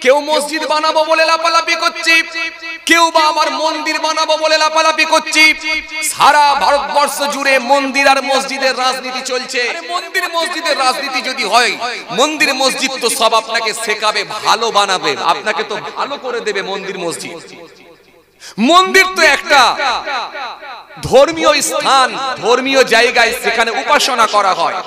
কেউ মসজিদ বানাবো বলে লাপালাপি করছি, কেউ বা আমার মন্দির বানাবো বলে লাপালাপি করছি। সারা ভারতবর্ষ জুড়ে মন্দির আর মসজিদের রাজনীতি চলছে। মন্দির মসজিদের রাজনীতি যদি হয়, মন্দির মসজিদ তো সব আপনাকে শেখাবে, ভালো বানাবে, আপনাকে তো ভালো করে দেবে মন্দির মসজিদ। মন্দির তো একটা ধর্মীয় স্থান, ধর্মীয় জায়গায়, সেখানে উপাসনা করা হয়।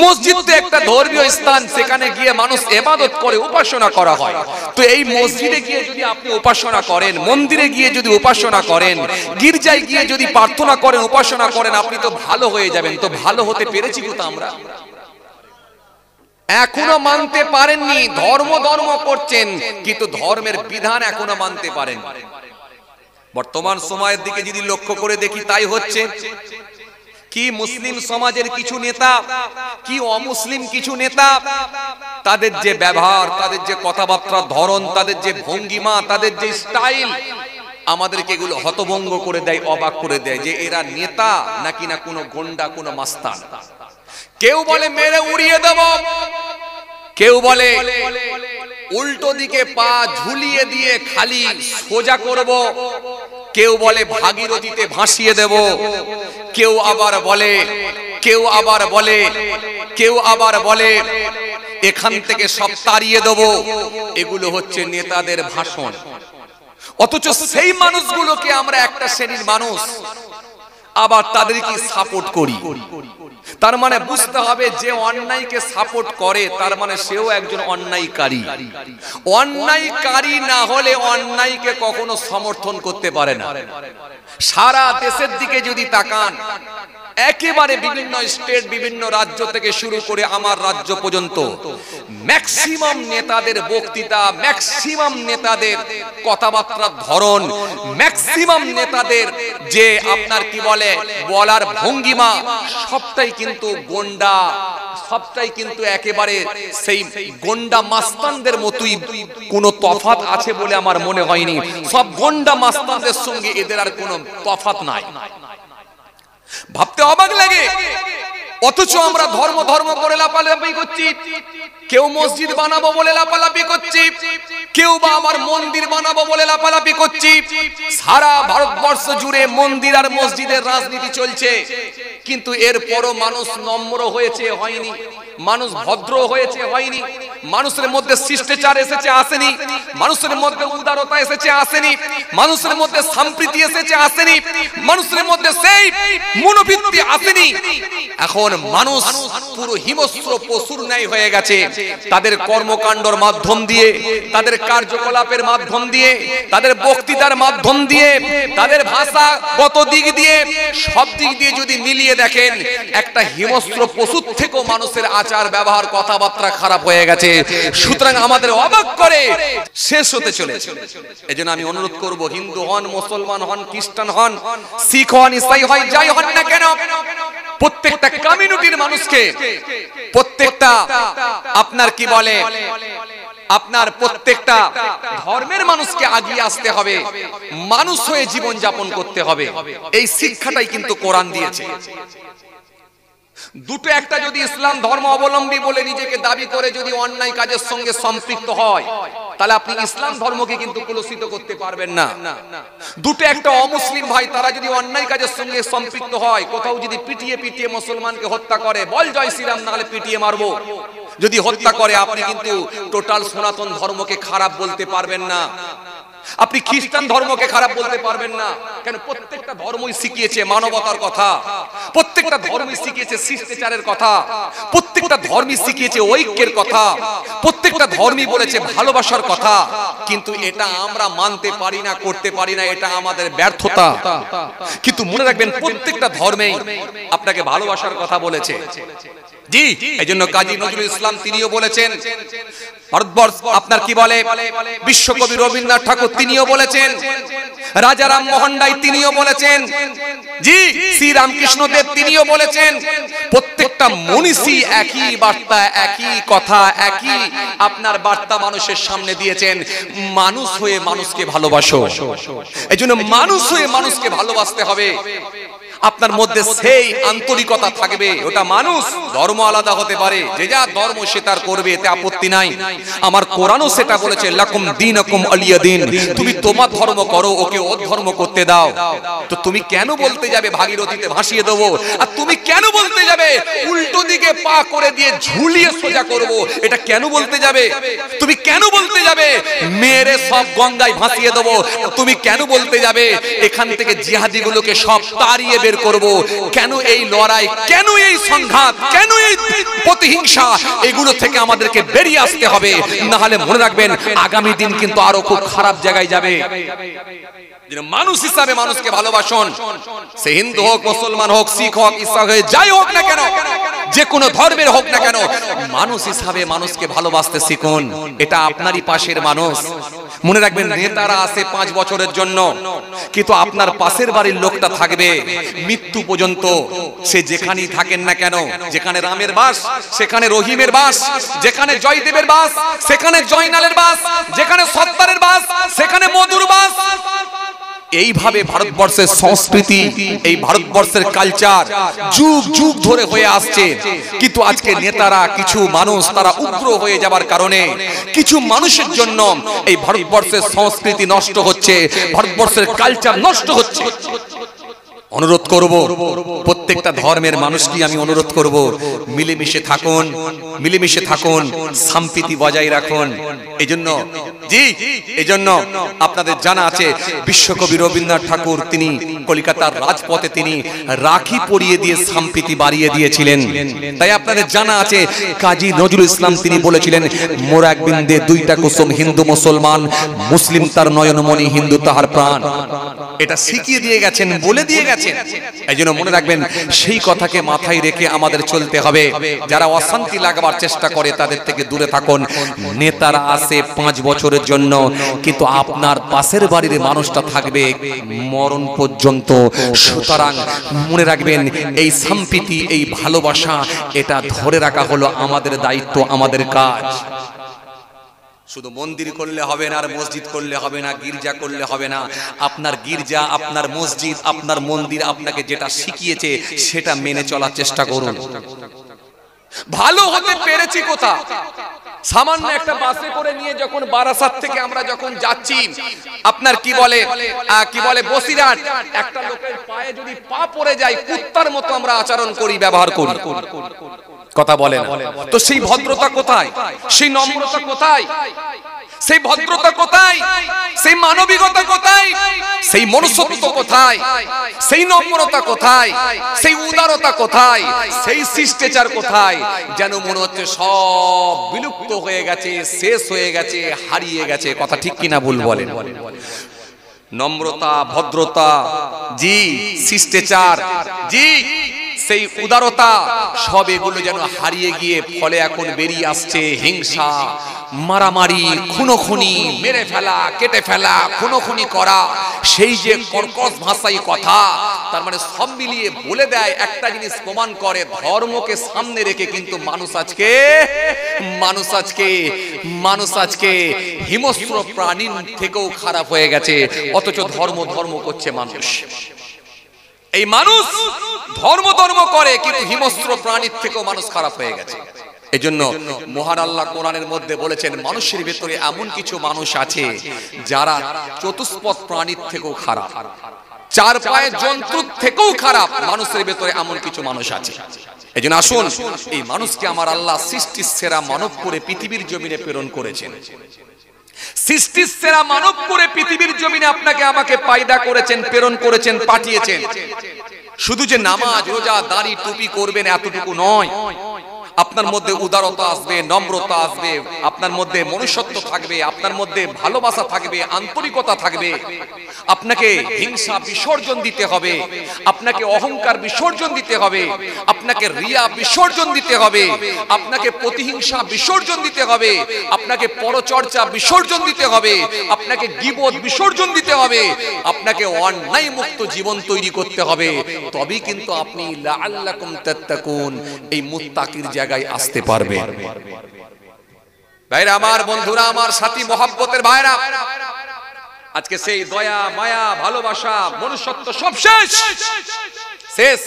মসজিদ তো একটা ধর্মীয় স্থান, সেখানে গিয়ে মানুষ ইবাদত করে, উপাসনা করা হয়। তো এই মসজিদে গিয়ে যদি আপনি উপাসনা করেন, মন্দিরে গিয়ে যদি উপাসনা করেন, গির্জায় গিয়ে যদি প্রার্থনা করেন, উপাসনা করেন, আপনি তো ভালো হয়ে যাবেন। তো ভালো হতে পেরেছি তো আমরা? এখনো মানতে পারেননি। ধর্ম ধর্ম করছেন, কিন্তু ধর্মের বিধান এখনো মানতে পারেন। বর্তমান সময়ের দিকে যদি লক্ষ্য করে দেখি, তাই হচ্ছে। কি মুসলিম সমাজের কিছু নেতা, কি অমুসলিম কিছু নেতা, তাদের যে ব্যবহার, তাদের যে কথাবার্তার ধরন, তাদের যে ভঙ্গিমা, তাদের যে স্টাইল, আমাদেরকে এগুলো হতভম্ব করে দেয়, অবাক করে দেয় যে এরা নেতা নাকি না কোনো গন্ডা, কোনো মাস্তান। কেউ বলে মেরে উড়িয়ে দেব, কেউ বলে উল্টো দিকে পা ঝুলিয়ে দিয়ে খালি সোজা করব, কেউ বলে ভাগীরথীতে ভাসিয়ে দেব, কেউ আবার বলে এখান থেকে সব তাড়িয়ে দেব। এগুলো হচ্ছে নেতাদের ভাষণ। অথচ সেই মানুষগুলোকে আমরা একটা শ্রেণীর মানুষ আবার তাদেরকে সাপোর্ট করি। তার মানে বুঝতে হবে, যে অন্যায়কে সাপোর্ট করে তার মানে সেও একজন অন্যায়কারী। অন্যায়কারী না হলে অন্যায়কে কখনো সমর্থন করতে পারে না। সারা দেশের দিকে যদি তাকান, একেবারে বিভিন্ন স্টেট, বিভিন্ন রাজ্য থেকে শুরু করে আমার রাজ্য পর্যন্ত ম্যাক্সিমাম নেতাদের বক্তৃতা, ম্যাক্সিমাম নেতাদের কথাবার্তার ধরন, ম্যাক্সিমাম নেতাদের যে আপনার কি বলে বলার ভঙ্গিমা, সবটাই কিন্তু গন্ডা, সবটাই কিন্তু একেবারে সেই গন্ডা মাস্তানদের মতোই। কোনো তফাৎ আছে বলে আমার মনে হয়নি। সব গন্ডা মাস্তানদের সঙ্গে এদের আর কোনো তফাৎ নাই। ভাবতে অবাক লাগে। অথচ আমরা ধর্ম ধর্ম করে লাপালাপি করছি। কেউ মসজিদ বানাবো বলে লাপালাপি করছি, কেউ বা আমার মন্দির বানাবো বলে লাপালাপি করছি। সারা ভারতবর্ষ জুড়ে মন্দির আর মসজিদের রাজনীতি চলছে। কিন্তু এরপরও মানুষ নম্র হয়েছে, হয়নি। মানুষ ভদ্র হয়েছে, হয়নি। মানুষের মধ্যে শিষ্টাচার এসেছে, আসেনি। মানুষের মধ্যে উদারতা এসেছে, আসেনি। মানুষের মধ্যে সম্প্রীতি এসেছে, আসেনি। মানুষের মধ্যে সেই মনোবৃত্তি আসেনি। এখন মানুষ পুরো হিংস্র পশুর ন্যায় হয়ে গেছে। তাদের কর্মকাণ্ডের মাধ্যম দিয়ে, তাদের কার্যকলাপের মাধ্যম দিয়ে, তাদের বক্তৃতার মাধ্যম দিয়ে, তাদের ভাষাগত দিক দিয়ে, সব দিক দিয়ে যদি মিলিয়ে দেখেন, একটা হিংস্র পশুর থেকেও মানুষের আচার ব্যবহার কথাবার্তা খারাপ হয়ে গেছে। সুতরাং আমাদের অবাক করে শেষ হতে চলেছে। এজন্য আমি অনুরোধ করব, হিন্দু হন, মুসলমান হন, খ্রিস্টান হন, শিখ হন, ইসাই হয়, যাই হন না কেন, প্রত্যেকটা কমিউনিটির মানুষকে, প্রত্যেকটা আপনার কি বলে আপনার প্রত্যেকটা ধর্মের মানুষকে আগিয়ে আসতে হবে, মানুষ হয়ে জীবন যাপন করতে হবে। এই শিক্ষাটাই কিন্তু কোরআন দিয়েছে। দুটো একটা যদি ইসলাম ধর্ম অবলম্বী বলে নিজেকে দাবি করে যদি অন্যায় কাজের সঙ্গে সম্পৃক্ত হয়, তাহলে আপনি ইসলাম ধর্মকে কিন্তু কলুষিত করতে পারবেন না। দুটো একটা অমুসলিম ভাই, তারা যদি অন্যায় কাজের সঙ্গে সম্পৃক্ত হয়, কোথাও যদি পিটিয়ে পিটিয়ে মুসলমানকে হত্যা করে, বল জয় শ্রীরাম, না হলে পিটিয়ে মারবো, যদি হত্যা করে, আপনি কিন্তু টোটাল সনাতন ধর্মকে খারাপ বলতে পারবেন না। আপনি খ্রিস্টান ধর্মকে খারাপ বলতে পারবেন না। কেন? প্রত্যেকটা ধর্মই শিখিয়েছে মানবতার কথা, প্রত্যেকটা ধর্মই শিখিয়েছে শিষ্টাচারের কথা, প্রত্যেকটা ধর্মই শিখিয়েছে ঐক্যের কথা, প্রত্যেকটা ধর্মই বলেছে ভালোবাসার কথা। কিন্তু এটা আমরা মানতে পারি না, করতে পারি না, এটা আমাদের ব্যর্থতা। কিন্তু মনে রাখবেন, প্রত্যেকটা ধর্মেই আপনাকে ভালোবাসার কথা বলেছে। জি, এইজন্য কাজী নজরুল ইসলাম তিনিও বলেছেন, ভারতবর্ষ আপনার কি বলে বিশ্বকবি রবীন্দ্রনাথ ঠাকুর তিনিও বলেছেন, রাজা রামমোহন রায় তিনিও বলেছেন, জি শ্রী রামকৃষ্ণ দেব তিনিও বলেছেন। প্রত্যেকটা মনীষী একই বার্তা, একই কথা, একই আপনার বার্তা মানুষের সামনে দিয়েছেন, মানুষ হয়ে মানুষকে ভালোবাসো। এইজন্য মানুষ হয়ে মানুষকে ভালোবাসতে হবে। আপনার মধ্যে সেই আন্তরিকতা থাকবে। ওটা মানুষ, ধর্ম আলাদা হতে পারে, যে যা ধর্ম সে তার করবে, এতে আপত্তি নাই। আমার কোরআনও সেটা বলেছে, লাকুম দীনুকুম ওয়ালিয়া দীন, তুমি তোমার ধর্ম করো, ওকে ওর ধর্ম করতে দাও। তো তুমি কেন বলতে যাবে ভাগীরথীতে ভাসিয়ে দেবো, আর তুমি কেন বলতে যাবে উল্টো দিকে পা করে দিয়ে ঝুলিয়ে সোজা করব, এটা কেন বলতে যাবে? তুমি কেন বলতে যাবে মেরে সব গঙ্গায় ভাসিয়ে দেবো, তুমি কেন বলতে যাবে এখান থেকে জিহাদিগুলোকে সব তাড়িয়ে বের করব? কেন এই লড়াই, কেন এই সংঘাত, কেন এই প্রতিহিংসা? এগুলো থেকে আমাদেরকে বেরিয়ে আসতে হবে, না হলে মনে রাখবেন আগামী দিন কিন্তু আরো খুব খারাপ জায়গায় যাবে। মানুষ হিসাবে মানুষকে ভালোবাসুন, সে হিন্দু হোক, মুসলমান হোক, শিখ হোক, ইসলাম হোক, যাই হোক না কেন, যে কোনো ধর্মের হোক না কেন, মানুষ হিসাবে মানুষকে ভালোবাসতে শিখুন। এটা আপনারই পাশের মানুষ। মনে রাখবেন নেতারা আসে 5 বছরের জন্য, কিন্তু আপনার পাশের বাড়ির লোকটা থাকবে মৃত্যু পর্যন্ত। সে যেখানেই থাকেন না কেন, যেখানে রামের বাস সেখানে রহিমের বাস, যেখানে জয়দেবের বাস সেখানে জয়নালের বাস, যেখানে সত্তারের বাস সেখানে মধুর বাস। এইভাবে ভারতবর্ষের সংস্কৃতি, এই ভারতবর্ষের কালচার যুগ যুগ ধরে হয়ে আসছে। কিন্তু আজকে নেতারা, কিছু মানুষ তারা উগ্র হয়ে যাবার কারণে কিছু মানুষের জন্য এই ভারতবর্ষের সংস্কৃতি নষ্ট হচ্ছে, ভারতবর্ষের কালচার নষ্ট হচ্ছে। অনুরোধ করব প্রত্যেকটা ধর্মের মানুষকে, আমি অনুরোধ করব মিলেমিশে থাকুন, মিলেমিশে থাকুন, সম্প্রীতি বজায় রাখুন। এজন্য এজন্য আপনাদের জানা আছে বিশ্বকবি রবীন্দ্রনাথ ঠাকুর তিনি কলকাতার রাজপথে তিনি রাখি পরিয়ে দিয়ে সম্প্রীতি বাড়িয়ে দিয়েছিলেন। তাই আপনাদের জানা আছে কাজী নজরুল ইসলাম তিনি বলেছিলেন, মোর এক বিন্দে দুইটা কুসুম, হিন্দু মুসলমান, মুসলিম তার নয়নমণি, হিন্দু তাহার প্রাণ। এটা শিখিয়ে দিয়ে গেছেন, বলে দিয়ে গেছেন। এই জন্য মনে রাখবেন সেই কথাকে মাথায় রেখে আমাদের চলতে হবে। যারা অশান্তি লাগাবার চেষ্টা করে তাদের থেকে দূরে থাকুন। নেতারা আসে 5 বছরের জন্য, কিন্তু আপনার পাশের বাড়ির মানুষটা থাকবে মরণ পর্যন্ত। সুতরাং মনে রাখবেন এই সম্প্রীতি, এই ভালোবাসা, এটা ধরে রাখা হলো আমাদের দায়িত্ব, আমাদের কাজ। শুধু মন্দির করলে হবে না, আর মসজিদ করলে হবে না, গির্জা করলে হবে না। আপনার গির্জা, আপনার মসজিদ, আপনার মন্দির আপনাকে যেটা শিখিয়েছে সেটা মেনে চলার চেষ্টা করুন। ভালো হতে পেরেছি কোথা? সামান্য একটা বাসে করে নিয়ে যখন বারাসাত থেকে আমরা যখন যাচ্ছি, আপনার কি বলে বসিরহাট, একটা লোকের পায়ে যদি পা পড়ে যায় কুত্তার মতো আমরা আচরণ করি, ব্যবহার করি, কথা বলে না। তো সেই ভদ্রতা কোথায়? সেই নম্রতা কোথায়? সেই ভদ্রতা কোথায়? সেই মানবিকতা কোথায়? সেই মনুষ্যত্ব কোথায়? সেই নম্রতা কোথায়? সেই উদারতা কোথায়? সেই শিষ্টাচার কোথায়? যেন মনে হচ্ছে সব বিলুপ্ত হয়ে গেছে, শেষ হয়ে গেছে, হারিয়ে গেছে। কথা ঠিক কিনা ভুল বলেন? নম্রতা, ভদ্রতা, জি, শিষ্টাচার, জি, সেই উদারতা, সব এগুলো যেন হারিয়ে গিয়ে ফলে এখন বেরিয়ে আসছে হিংসা, মারামারি, খুনোখুনি, মেরে ফেলা, কেটে ফেলা, খুনোখুনি করা। সেই যে কর্কশ ভাষায় কথা, তার মানে সব মিলিয়ে বলে দেয় একটা জিনিস, প্রমাণ করে ধর্মকে সামনে রেখে কিন্তু মানুষ আজকে হিংস্র প্রাণীর থেকেও খারাপ হয়ে গেছে। অথচ ধর্ম করছে মানুষ। এই মানুষ ধর্ম করে, কিন্তু হিংস্র প্রাণীর থেকেও মানুষ খারাপ হয়ে গেছে। এজন্য মহান আল্লাহ কোরআনের মধ্যে বলেছেন, মানুষের ভেতরে এমন কিছু মানুষ আছে যারা চতুষ্পদ প্রাণীর থেকেও খারাপ, 4 পায়ের জন্তুর থেকেও খারাপ। মানুষের ভেতরে এমন কিছু মানুষ আছে। এজন্য আসুন, এই মানুষকে আমার আল্লাহ সৃষ্টির সেরা মানব করে পৃথিবীর জমিনে প্রেরণ করেছেন। সৃষ্টির সেরা মানব করে পৃথিবীর জমিনে আপনাকে আমাকে পয়দা করেছেন, প্রেরণ করেছেন, পাঠিয়েছেন। শুধু যে নামাজ, রোজা, দাড়ি, টুপি করবেন এতটুকু নয়। আপনার মধ্যে উদারতা আসবে, নম্রতা আসবে, আপনার মধ্যে মনুষ্যত্ব থাকবে, আপনার মধ্যে ভালোবাসা থাকবে, আন্তরিকতা থাকবে। আপনাকে হিংসা বিসর্জন দিতে হবে, আপনাকে অহংকার বিসর্জন দিতে হবে, আপনাকে রিয়া বিসর্জন দিতে হবে, আপনাকে প্রতিহিংসা বিসর্জন দিতে হবে, আপনাকে পরচর্চা বিসর্জন দিতে হবে, আপনাকে গীবত বিসর্জন দিতে হবে, আপনাকে অন্যায় মুক্ত জীবন তৈরি করতে হবে। তবেই কিন্তু আপনি লাআল্লাকুম তাত্তাকুন, এই মুত্তাকির জায়গায় আসতে পারবে। ভাইরা আমার, বন্ধুরা আমার, সাথী মহব্বতের ভাইরা, আজকে সেই দয়া, মায়া, ভালোবাসা, মনুষ্যত্ব সব শেষ। শেষ।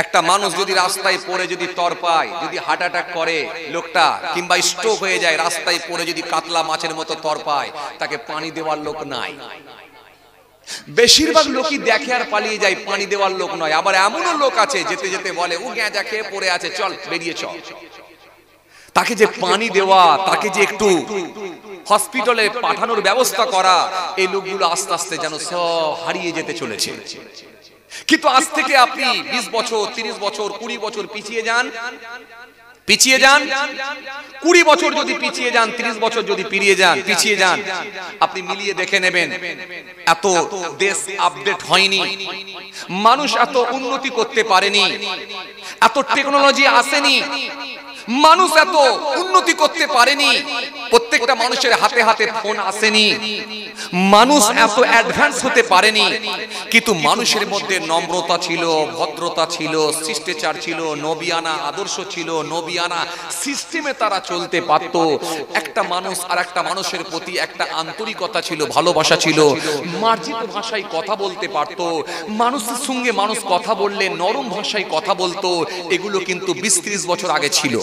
একটা মানুষ যদি রাস্তায় পড়ে যদি তরপায়, যদি হার্ট অ্যাটাক করে লোকটা, কিংবা স্ট্রোক হয়ে যায়, রাস্তায় পড়ে যদি কাতলা মাছের মতো তরপায়, তাকে পানি দেওয়ার লোক নাই। বেশিরভাগ লোকই দেখে আর পালিয়ে যায়, পানি দেওয়ার লোক নয়। আবার এমনও লোক আছে যেতে যেতে বলে ও গ্যাঁজা খেয়ে পড়ে আছে, চল বেরিয়ে চল। তাকে যে পানি দেওয়া, তাকে যে একটু হসপিটালে পাঠানোর ব্যবস্থা করা, এই লোকগুলো আস্তে আস্তে যেন সব হারিয়ে যেতে চলেছে। কিন্তু আজ থেকে আপনি 20 বছর, 30 বছর, 20 বছর পিছিয়ে যান, 20 বছর যদি পিছিয়ে যান, 30 বছর যদি পিছিয়ে যান, আপনি মিলিয়ে দেখে নেবেন, এত দেশ আপডেট হয়নি, মানুষ এত উন্নতি করতে পারেনি, এত টেকনোলজি আসেনি, মানুষ এত উন্নতি করতে পারেনি, প্রত্যেকটা মানুষের হাতে হাতে ফোন আসেনি, মানুষ এত অ্যাডভান্স হতে পারেনি। কিন্তু মানুষের মধ্যে নম্রতা ছিল, ভদ্রতা ছিল, শিষ্টাচার ছিল, নবিয়ানা আদর্শ ছিল, নবিয়ানা সিস্টেমে তারা চলতে পারত। একটা মানুষ আর একটা মানুষের প্রতি একটা আন্তরিকতা ছিল, ভালোবাসা ছিল, মার্জিত ভাষায় কথা বলতে পারত, মানুষের সঙ্গে মানুষ কথা বললে নরম ভাষায় কথা বলতো। এগুলো কিন্তু 20-30 বছর আগে ছিল।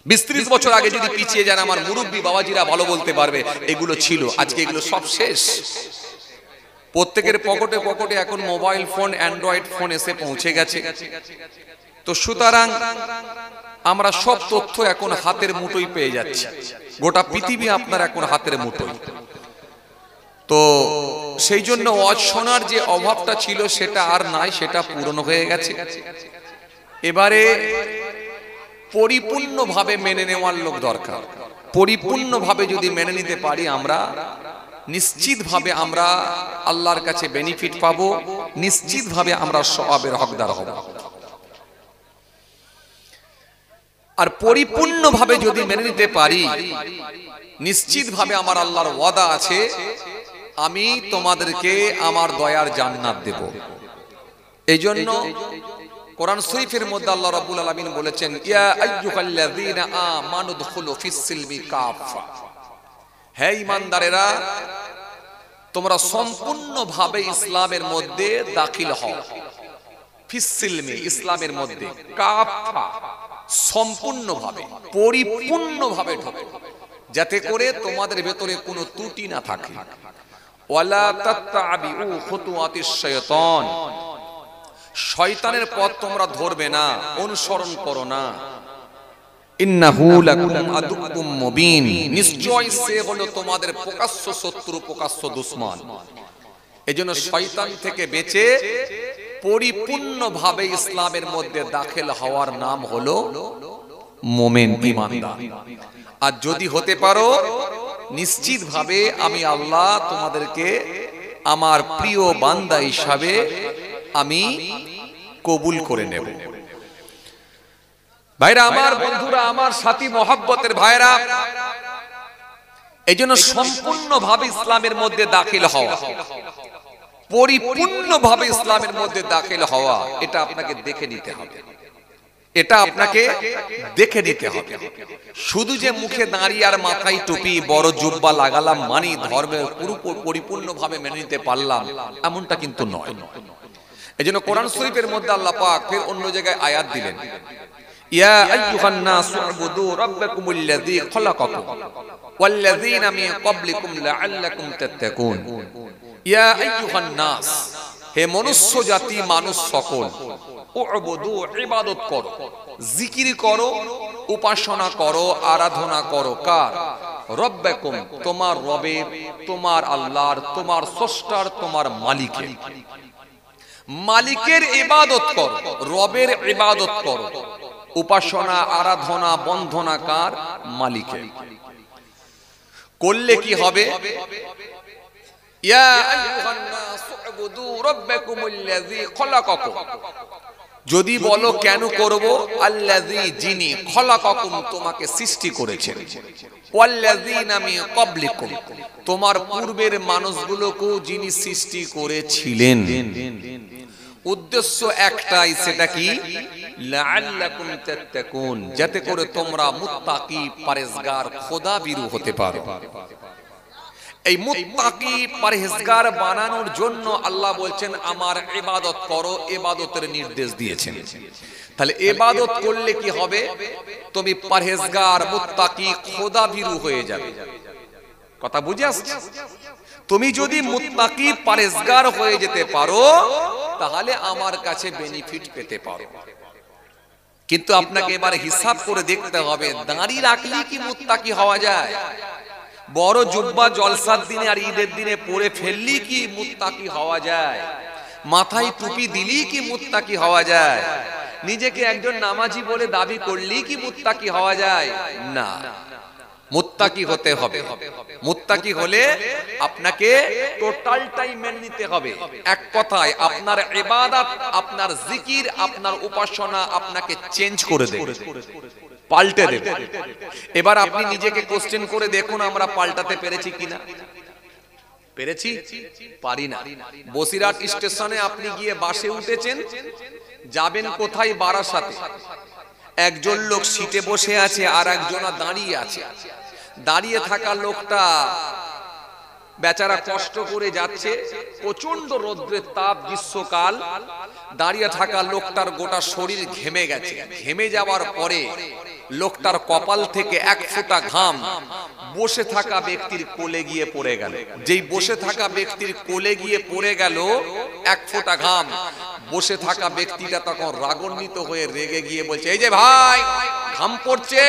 20-30 বছর আগে যদি পিছিয়ে যান, আমার মুরব্বী বাবাজিরা ভালো বলতে পারবে, এগুলো ছিল। আজকে এগুলো সব শেষ। প্রত্যেকের পকেটে পকেটে এখন মোবাইল ফোন, অ্যান্ড্রয়েড ফোন এসে পৌঁছে গেছে। তো সুতরাং আমরা সব তথ্য এখন হাতের মুঠোয় পেয়ে যাচ্ছি, গোটা পৃথিবী আপনার এখন হাতের মুঠোয়। তো সেই জন্য ওয়াজ শোনার যে অভাবটা ছিল সেটা আর নাই, সেটা পূরণ হয়ে গেছে। এবারে পরিপূর্ণভাবে মেনে নেওয়ার লোক দরকার। পরিপূর্ণভাবে যদি মেনে নিতে পারি আমরা, নিশ্চিতভাবে আমরা আল্লাহর কাছে বেনিফিট পাবো, নিশ্চিতভাবে আমরা সওয়াবের হকদার হব। আর পরিপূর্ণভাবে যদি মেনে নিতে পারি, নিশ্চিতভাবে আমার আল্লাহর ওয়াদা আছে, আমি তোমাদেরকে আমার দয়ার জান্নাত দেব। এই জন্য কোরআন শরীফের মধ্যে আল্লাহ রাব্বুল আলামিন বলেছেন, ইয়া আইয়ুহাল্লাযীনা আমানু দুখুলু ফিস-সিলমি কাফা, হে ঈমানদারেরা তোমরা সম্পূর্ণভাবে ইসলামের মধ্যে দাখিল হও। ফিস-সিলমি, ইসলামের মধ্যে, কাফা সম্পূর্ণভাবে, পরিপূর্ণভাবে ঢোকো, যাতে করে তোমাদের ভেতরে কোনো ত্রুটি না থাকে। ওয়ালা তাত্তাবিউ খুতুওয়াতিশ শাইতান, শয়তানের পথ তোমরা ধরবে না, অনুসরণ করো না। ইন্নাহু লাকুম আদুউম মুবিন, নিশ্চয় সে হলো তোমাদের প্রকাশ্য শত্রু, প্রকাশ্য দুশমন। এজন্য শয়তান থেকে বেঁচে পরিপূর্ণভাবে ইসলামের মধ্যে দাখিল হওয়ার নাম হলো মুমিন, ঈমানদার। আর যদি হতে পারো, নিশ্চিতভাবে আমি আল্লাহ তোমাদেরকে আমার প্রিয় বান্দা হিসাবে আমি কবুল করে নেব। ভাইরা আমার, বন্ধুরা আমার, সাথী মহব্বতের ভাইরা, এই জন্য সম্পূর্ণভাবে ইসলামের মধ্যে দাখিল হওয়া, পরিপূর্ণভাবে ইসলামের মধ্যে দাখিল হওয়া, এটা আপনাকে দেখে নিতে হবে, এটা আপনাকে দেখে নিতে হবে। শুধু যে মুখে দাঁড়ি আর মাথায় টুপি, বড় জুব্বা লাগালাম মানে ধর্মের পরিপূর্ণভাবে মেনে নিতে পারলাম, এমনটা কিন্তু নয়। এজন্য কোরআন শরীফের মধ্যে আল্লাহ পাক ফের অন্য জায়গায় আয়াত দিলেন, ইয়া আইয়ুহান নাসু উবুদু রাব্বাকুমুল্লাযী খালাকাকুম ওয়াল্লাযীনা মিন ক্বাবলিকুম লাআল্লাকুম তাত্তাকুন। ইয়া আইয়ুহান নাস, হে মনুষ্য জাতি, মানুষ সকল, উবুদু, ইবাদত করো, জিকির করো, উপাসনা করো, আরাধনা করো, কার? রব্বাকুম, তোমার রবের, তোমার আল্লাহর, তোমার স্রষ্টার, তোমার মালিকের। মালিকের ইবাদত করো, রবের ইবাদত করো, উপাসনা আরাধনা বন্ধনা কার? মালিকের। করলে কি হবে? ইয়া আইয়ুহান নাস উবুদু রাব্বাকুমুল্লাযী খালাকাকুম, যদি বলো কেন করব, আল্লাযী, যিনি, খালাকাকুম, তোমাকে সৃষ্টি করেছেন, ওয়াল্লাযীনা মিন ক্বাবলিকুম, তোমার পূর্বের মানুষগুলোকেও যিনি সৃষ্টি করেছিলেন। উদ্দেশ্য একটাই, সেটা কি? লাআল্লাকুম তাত্তাকুন, যাতে করে তোমরা মুত্তাকি, পরহেজগার, খোদাভীরু হতে পারো। এই মুত্তাকি পরহেজগার বানানোর জন্য আল্লাহ বলছেন আমার ইবাদত করো, ইবাদতের নির্দেশ দিয়েছেন। তাহলে ইবাদত করলে কি হবে? তুমি পরহেজগার, মুত্তাকি, খোদাভীরু হয়ে যাবে। কথা বুঝে আসছে? তুমি যদি মুত্তাকি পরহেজগার হয়ে যেতে পারো তাহলে আমার কাছে বেনিফিট পেতে পারো। কিন্তু আপনাকে এবার হিসাব করে দেখতে হবে, দাঁড়ি রাখলে কি মুত্তাকি হওয়া যায়? বড় জুব্বা জলসার দিনে আর ঈদের দিনে পরে ফেললি কি মুত্তাকি হওয়া যায়? মাথায় টুপি দিলি কি মুত্তাকি হওয়া যায়? নিজেকে একজন নামাজি বলে দাবি করলি কি মুত্তাকি হওয়া যায়? না, মুত্তাকি হতে হবে। মুত্তাকি হলে আপনাকে টোটালটাই মেনে নিতে হবে। এক কথায় আপনার ইবাদত, আপনার জিকির, আপনার উপাসনা আপনাকে চেঞ্জ করে দেবে, পাল্টে দেবে। এবার আপনি নিজেকে কোশ্চেন করে দেখুন, আমরা পাল্টাতে পেরেছি কিনা? পেরেছি? পারি না। বসিরহাট স্টেশনে আপনি গিয়ে বাসে উঠেছেন, যাবেন কোথায়? বারাসাতে। একজন লোক সিটে বসে আছে আর একজনা দাঁড়িয়ে আছে। দাঁড়িয়ে থাকা লোকটা বেচারা কষ্ট করে যাচ্ছে, প্রচন্ড রৌদ্রের তাপ, গ্রীষ্মকাল। দাঁড়িয়ে থাকা লোকটার গোটা শরীর ঘেমে গেছে। ঘেমে যাওয়ার পরে লোকটার কপাল থেকে এক ফোঁটা ঘাম বসে থাকা ব্যক্তির কোলে গিয়ে পড়ে গেল। যেই বসে থাকা ব্যক্তির কোলে গিয়ে পড়ে গেল এক ফোঁটা ঘাম, বসে থাকা ব্যক্তিটা তখন রাগান্বিত হয়ে রেগে গিয়ে বলছে, এই যে ভাই, ঘাম পড়ছে।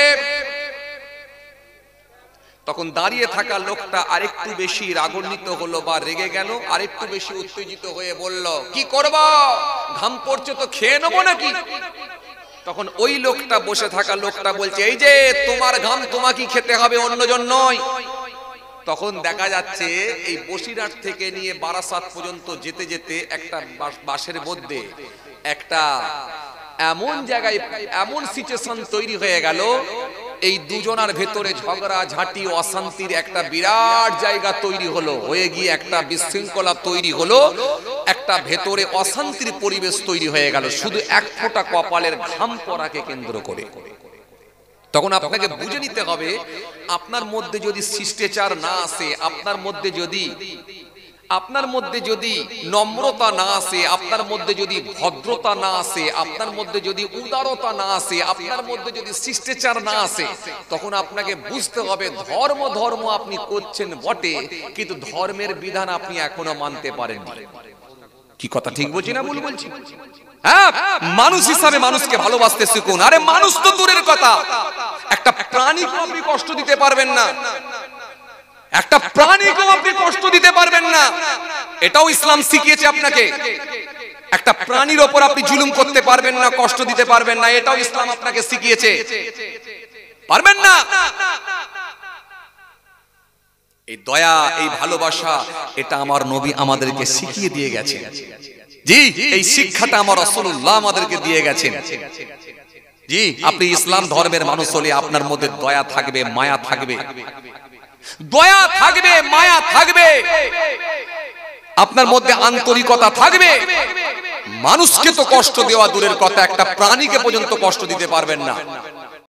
তখন দাঁড়িয়ে থাকা লোকটা আরেকটু বেশি রাগান্বিত হলো বা রেগে গেল, আরেকটু বেশি উত্তেজিত হয়ে বলল, কি করব? ঘাম পড়ছে তো খেয়ে নেবো নাকি? তখন ওই লোকটা, বসে থাকা লোকটা বলছে, এই যে তোমার ঘাম তোমাকে খেতে হবে, অন্যজন নয়। তখন দেখা যাচ্ছে এই বসিরহাট থেকে নিয়ে বারাসাত পর্যন্ত যেতে যেতে একটা বাসের মধ্যে একটা এমন জায়গায় এমন সিচুয়েশন তৈরি হয়ে গেল, এই দুজনার ভেতরে ঝগড়া ঝাঁটি অশান্তির একটা বিরাট জায়গা তৈরি হলো, হয়ে গিয়ে একটা বিশৃঙ্খলা তৈরি হলো, একটা ভেতরে অশান্তির পরিবেশ তৈরি হয়ে গেল, শুধু এক ফোঁটা কপালের ঘাম পড়াকে কেন্দ্র করে। তখন আপনাকে বুঝে নিতে হবে, আপনার মধ্যে যদি শিষ্টাচার না আসে, আপনার মধ্যে যদি নম্রতা না আসে, আপনার মধ্যে যদি ভদ্রতা না আসে, আপনার মধ্যে যদি উদারতা না আসে, আপনার মধ্যে যদি শিষ্টাচার না আসে, তখন আপনাকে বুঝতে হবে ধর্ম আপনি করছেন বটে, কিন্তু ধর্মের বিধান আপনি এখনো মানতে পারেননি। কি কথা ঠিক বলছি না ভুল বলছি? হ্যাঁ, মানুষ হিসাবে মানুষকে ভালোবাসতে শিখুন। আরে মানুষ তো দূরের কথা, একটা প্রাণীকে আপনি কষ্ট দিতে পারবেন না, একটা প্রাণীকে আপনি কষ্ট দিতে পারবেন না, এটাও ইসলাম শিখিয়েছে আপনাকে। একটা প্রাণীর উপর আপনি জুলুম করতে পারবেন না, কষ্ট দিতে পারবেন না, এটাও ইসলাম আপনাকে শিখিয়েছে। পারবেন না। এই দয়া, এই ভালোবাসা, এটা আমার নবী আমাদেরকে শিখিয়ে দিয়ে গেছেন। জি, এই শিক্ষাটা আমার রাসূলুল্লাহ আমাদেরকে দিয়ে গেছেন। জি, আপনি ইসলাম ধর্মের মানুষ হলে আপনার মধ্যে দয়া থাকবে, মায়া থাকবে, দয়া থাকবে, মায়া থাকবে, আপনার মধ্যে আন্তরিকতা থাকবে। মানুষকে তো কষ্ট দেওয়া দূরের কথা, একটা প্রাণীকে পর্যন্ত কষ্ট দিতে পারবেন না।